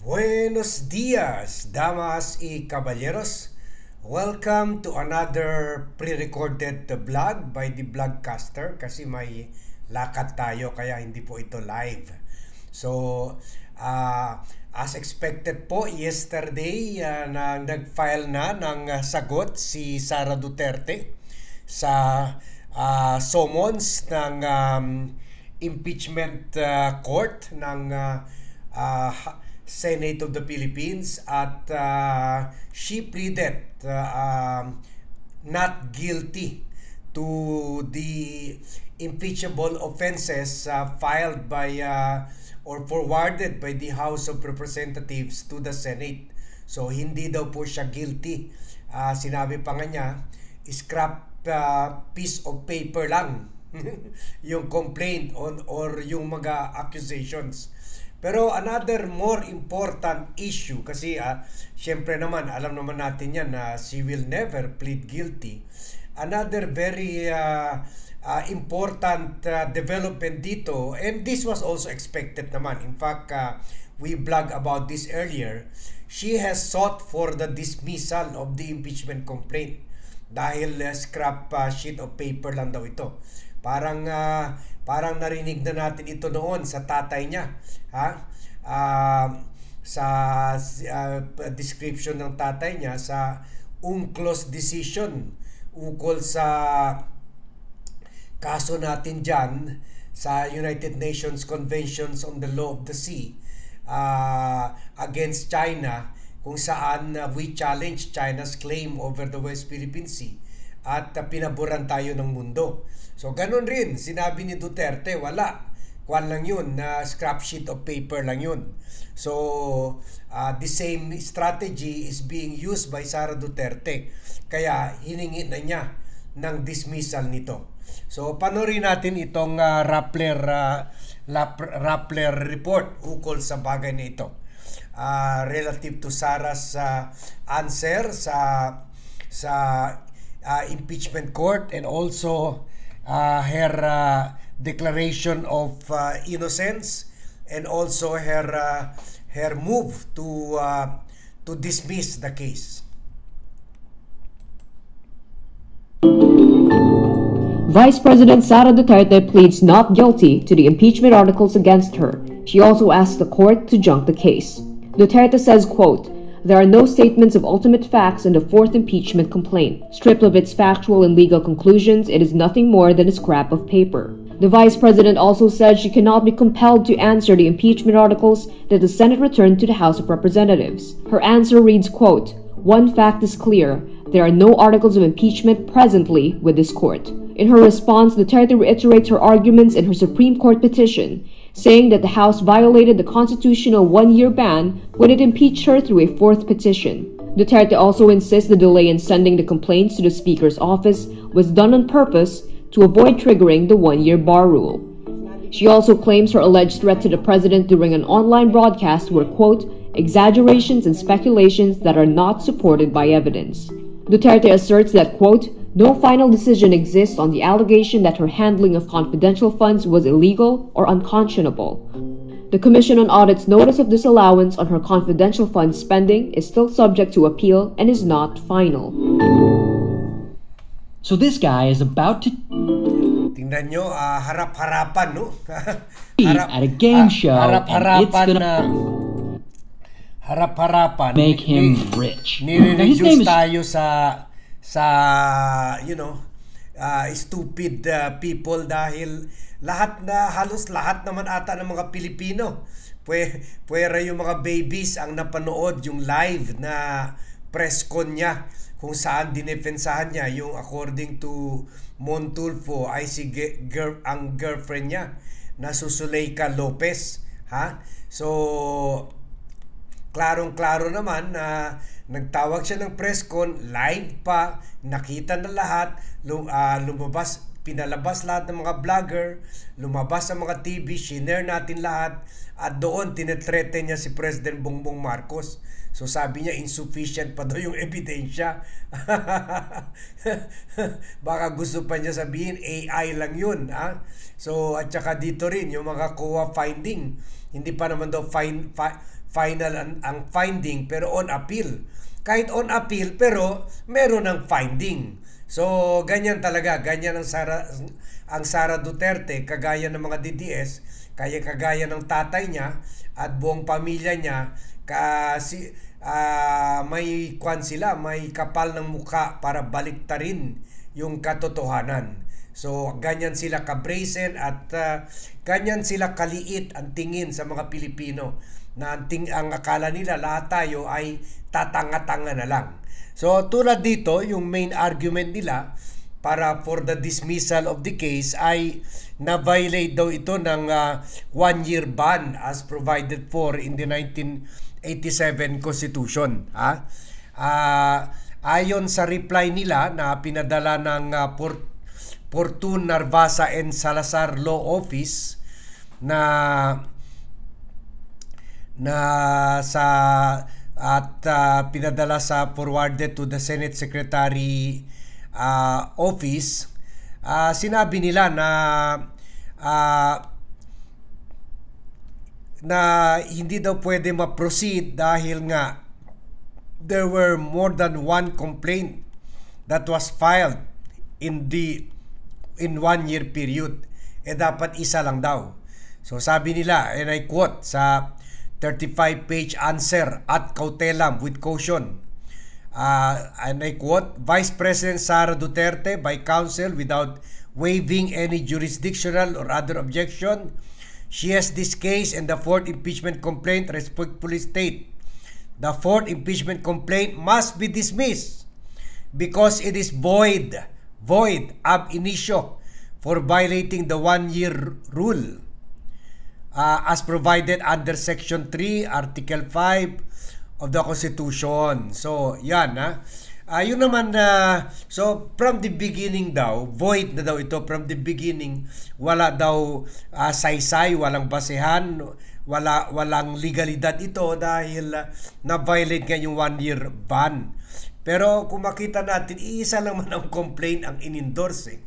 Buenos dias, damas y caballeros. Welcome to another pre-recorded vlog by the Vlogcaster kasi may lakad tayo kaya hindi po ito live. So, as expected po, yesterday nag-file na ng sagot si Sara Duterte sa summons ng impeachment court ng Senate of the Philippines at she pleaded not guilty to the impeachable offenses filed by or forwarded by the House of Representatives to the Senate. So hindi daw po siya guilty. Sinabi pa nga niya, scrap piece of paper lang yung complaint on or yung mga accusations. Pero another more important issue kasi syempre naman alam naman natin yan na she will never plead guilty. Another very important development dito, and this was also expected naman. In fact, we blog about this earlier. She has sought for the dismissal of the impeachment complaint dahil scrap sheet of paper lang daw ito. Parang narinig na natin ito noon sa tatay niya, sa description ng tatay niya sa UNCLOS decision ukol sa kaso natin dyan sa United Nations Conventions on the Law of the Sea against China, kung saan we challenge China's claim over the West Philippine Sea at pinaboran tayo ng mundo. So ganun rin, sinabi ni Duterte, wala. Kwan lang yun, na scrap sheet of paper lang yun. So the same strategy is being used by Sara Duterte. Kaya hiningi na niya ng dismissal nito. So panoorin natin itong Rappler report ukol sa bagay na ito. Relative to Sara's answer sa impeachment court, and also her declaration of innocence, and also her move to dismiss the case. Vice President Sara Duterte pleads not guilty to the impeachment articles against her. She also asks the court to junk the case. Duterte says, quote, "There are no statements of ultimate facts in the fourth impeachment complaint. Stripped of its factual and legal conclusions, it is nothing more than a scrap of paper." The Vice President also said she cannot be compelled to answer the impeachment articles that the Senate returned to the House of Representatives. Her answer reads, quote, "One fact is clear. There are no articles of impeachment presently with this court." In her response, Duterte reiterates her arguments in her Supreme Court petition, saying that the House violated the constitutional one-year ban when it impeached her through a fourth petition. Duterte also insists the delay in sending the complaints to the Speaker's office was done on purpose to avoid triggering the one-year bar rule. She also claims her alleged threat to the president during an online broadcast were, quote, "exaggerations and speculations that are not supported by evidence." Duterte asserts that, quote, "No final decision exists on the allegation that her handling of confidential funds was illegal or unconscionable. The Commission on Audit's notice of disallowance on her confidential fund spending is still subject to appeal and is not final." So this guy is about to Tingnan nyo, harap-harapan, no? at a game show, and it's gonna harap-harapan make him rich. Now, his Nire-reduce name is tayo sa stupid people dahil halos lahat naman ata ng mga Pilipino, puwera yung mga babies ang napanood yung live na press con niya kung saan dinefensahan niya yung, according to Montulfo, ay ang girlfriend niya na Susuleika Lopez, so klarong-klaro naman na nagtawag siya ng press con, live pa, nakita na lahat, pinalabas lahat ng mga vlogger, lumabas sa mga TV, shinare natin lahat, at doon tinetreten niya si President Bongbong Marcos. So sabi niya insufficient pa daw yung ebidensya. Baka gusto pa niya sabihin AI lang yun. So at saka dito rin yung mga COA finding, hindi pa naman daw final ang finding, pero on appeal. Kahit on appeal, pero meron ng finding. So, ganyan talaga. Ganyan ang Sara Duterte, kagaya ng mga DDS, kagaya ng tatay niya at buong pamilya niya, kasi may may kapal ng mukha para baliktarin yung katotohanan. So, ganyan sila kabrazen at ganyan sila kaliit ang tingin sa mga Pilipino, na ang akala nila lahat tayo ay tatanga-tanga na lang. So, tulad dito, yung main argument nila for the dismissal of the case ay na-violate daw ito ng 1-year ban as provided for in the 1987 Constitution. Ayon sa reply nila na pinadala ng Fortune Narvasa and Salazar Law Office pinadala sa forwarded to the Senate Secretary Office, sinabi nila na hindi daw pwede ma-proceed dahil nga there were more than one complaint that was filed in 1-year period. Dapat isa lang daw. So sabi nila, and I quote sa 35-page answer at cautelam with caution. And I quote, Vice President Sara Duterte by counsel without waiving any jurisdictional or other objection. She has this case and the 4th impeachment complaint respectfully state. The 4th impeachment complaint must be dismissed because it is void ab initio for violating the 1-year rule. As provided under Section 3, Article 5 of the Constitution. So, yan yun naman so from the beginning daw, void na daw ito from the beginning. Wala daw saysay, walang basehan, walang legalidad ito dahil na-violate nga yung 1-year ban. Pero kung makita natin, iisa lang man ang complaint ang in-endorse.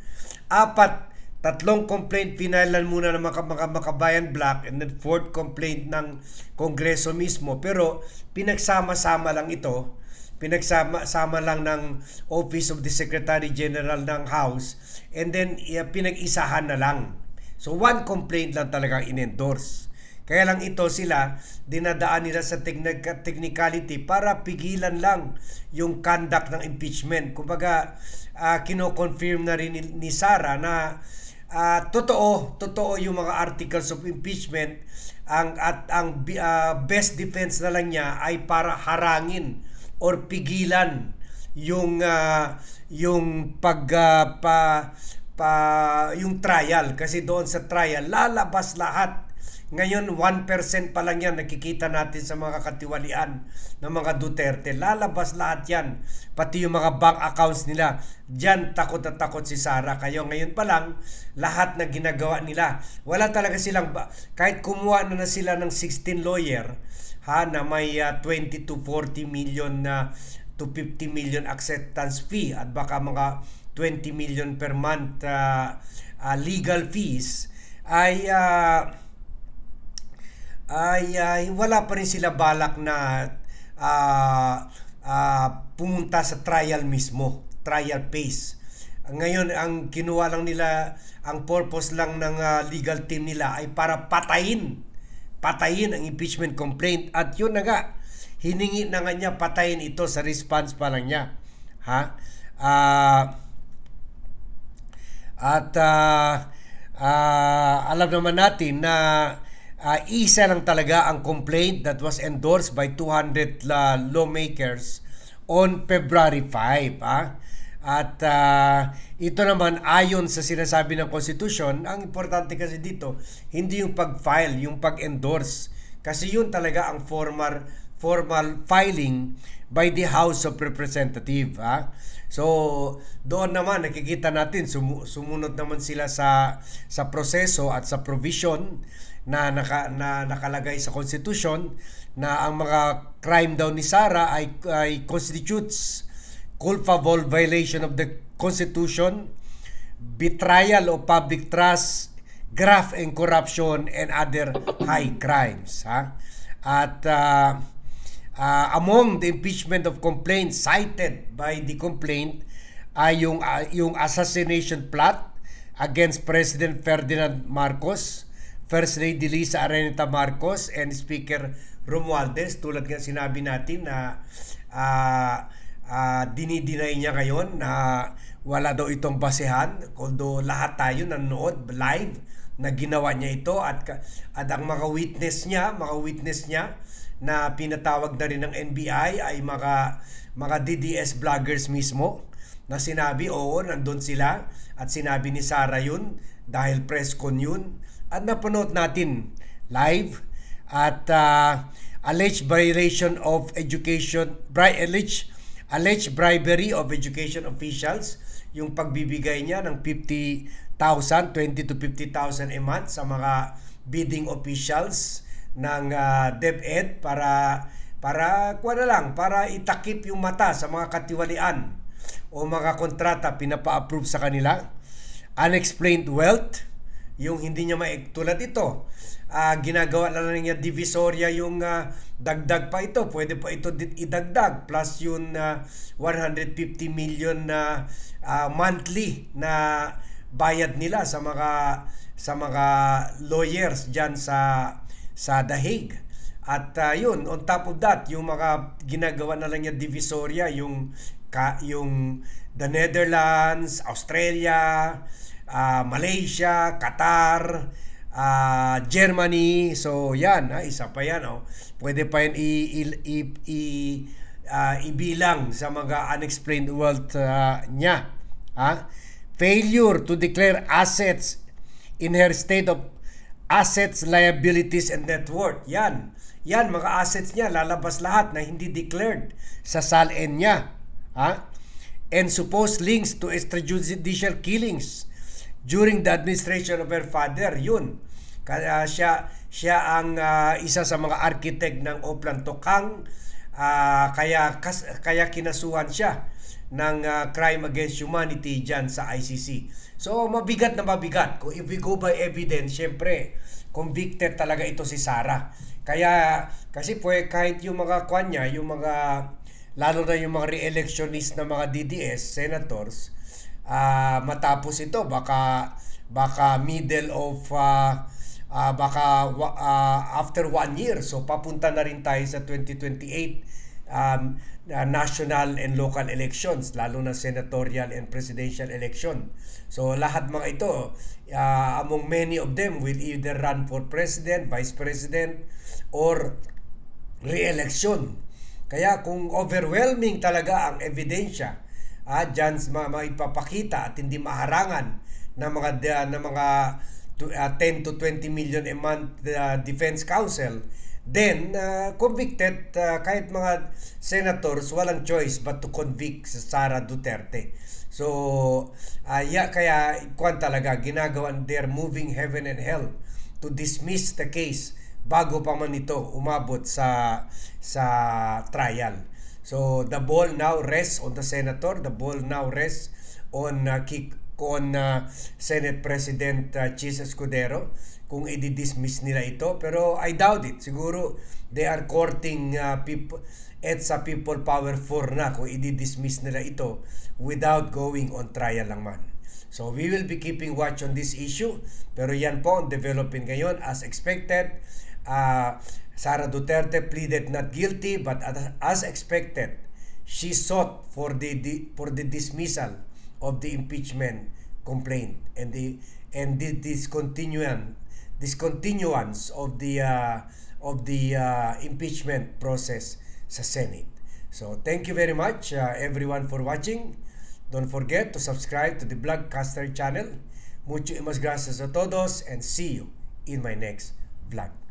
3 complaint pinalan muna ng mga Makabayan Black and then 4th complaint ng Kongreso mismo. Pero pinagsama-sama lang ito. Pinagsama lang ng Office of the Secretary General ng House and then pinag-isahan na lang. So 1 complaint lang talaga in-endorse. Kaya lang ito sila, dinadaan nila sa technicality para pigilan lang yung conduct ng impeachment. Kumbaga, kino-confirm na rin ni Sara na totoo yung mga articles of impeachment. Ang best defense na lang niya ay para harangin or pigilan yung yung trial, kasi doon sa trial lalabas lahat. Ngayon 1% pa lang yan, nakikita natin sa mga katiwalian ng mga Duterte. Lalabas lahat yan, pati yung mga bank accounts nila. Diyan takot na takot si Sara. Kaya ngayon pa lang, lahat na ginagawa nila, wala talaga silang, kahit kumuha na sila ng 16 lawyer na may 20 to 40 million to 50 million acceptance fee at baka mga 20 million per month legal fees, ay wala pa rin sila balak na pumunta sa trial mismo, trial phase. Ngayon, ang kinuha lang nila, ang purpose lang ng legal team nila ay para patayin ang impeachment complaint. At yun na nga, hiningi na nga niya patayin ito sa response pa lang niya. Alam naman natin na isa lang talaga ang complaint that was endorsed by 200 lawmakers on February 5. At ito naman ayon sa sinasabi ng Constitution, ang importante kasi dito, hindi yung pag-file, yung pag-endorse. Kasi yun talaga ang formal filing by the House of Representatives. So, doon naman nakikita natin, sumunod naman sila sa proseso at sa provision na nakalagay sa Constitution na ang mga crime daw ni Sara ay constitutes culpable violation of the Constitution, betrayal of public trust, graft and corruption, and other high crimes. At among the impeachment of complaints cited by the complaint ay yung assassination plot against President Ferdinand Marcos, First Lady Lisa Araneta Marcos, and Speaker Romualdez. Tulad nga sinabi natin na dinideny niya ngayon na wala daw itong basehan, although lahat tayo nanonood live na ginawa niya ito, at ang mga witness niya na pinatawag na rin ng NBI ay mga DDS vloggers mismo na sinabi, oo, nandun sila, at sinabi ni Sara yun dahil press con yun, at napanood natin live. At alleged violation of education, alleged bribery of education officials, yung pagbibigay niya ng 50,000, 20 to 50,000 a month sa mga bidding officials ng DepEd para itakip yung mata sa mga katiwalian o mga kontrata pinapa-approve sa kanila. Unexplained wealth, yung hindi niya tulad ito, ginagawa lang niya divisoria yung dagdag pa ito, pwede pa ito idagdag, plus yung 150 million na monthly na bayad nila sa mga lawyers diyan sa The Hague. At yun, on top of that, yung mga ginagawa na lang niya divisoria, yung the Netherlands, Australia, Malaysia, Qatar, Germany. So yan, isa pa yan. Pwede pa yan ibilang sa mga unexplained wealth niya. Failure to declare assets in her state of assets, liabilities, and net worth. Yan, mga assets niya, lalabas lahat na hindi declared sa SALN niya. And supposed links to extrajudicial killings during the administration of her father. Yun. Kaya siya ang isa sa mga architect ng Oplan Tokang, kaya kinasuhan siya ng crime against humanity dyan sa ICC. So mabigat na mabigat. If we go by evidence, syempre convicted talaga ito si Sara. Kasi kahit yung mga kanya, yung mga, lalo na yung mga re-electionist na mga DDS senators, matapos ito baka middle of after 1 year, so papunta na rin tayo sa 2028 national and local elections, lalo na senatorial and presidential election. So lahat mga ito, among many of them will either run for president, vice president, or re-election. Kaya kung overwhelming talaga ang ebidensya dyan maipapakita at hindi maharangan ng mga 10 to 20 million a month defense counsel, then convicted, kahit mga senators walang choice but to convict Sara Duterte. So kaya talaga ginagawan, they're moving heaven and hell to dismiss the case bago pa man ito umabot sa trial. So the ball now rests on the senator, the ball now rests on Senate President Chis Escudero kung i-dismiss nila ito, pero I doubt it. Siguro they are courting people power 4 na kung i-dismiss nila ito without going on trial lang man. So we will be keeping watch on this issue, pero yan po ang developing ngayon. As expected, Sara Duterte pleaded not guilty, but as expected, she sought for the dismissal of the impeachment complaint and the discontinuance of the impeachment process sa Senate. So thank you very much everyone for watching. Don't forget to subscribe to the Vlogcaster channel. Mucho y mas gracias a todos, and see you in my next vlog.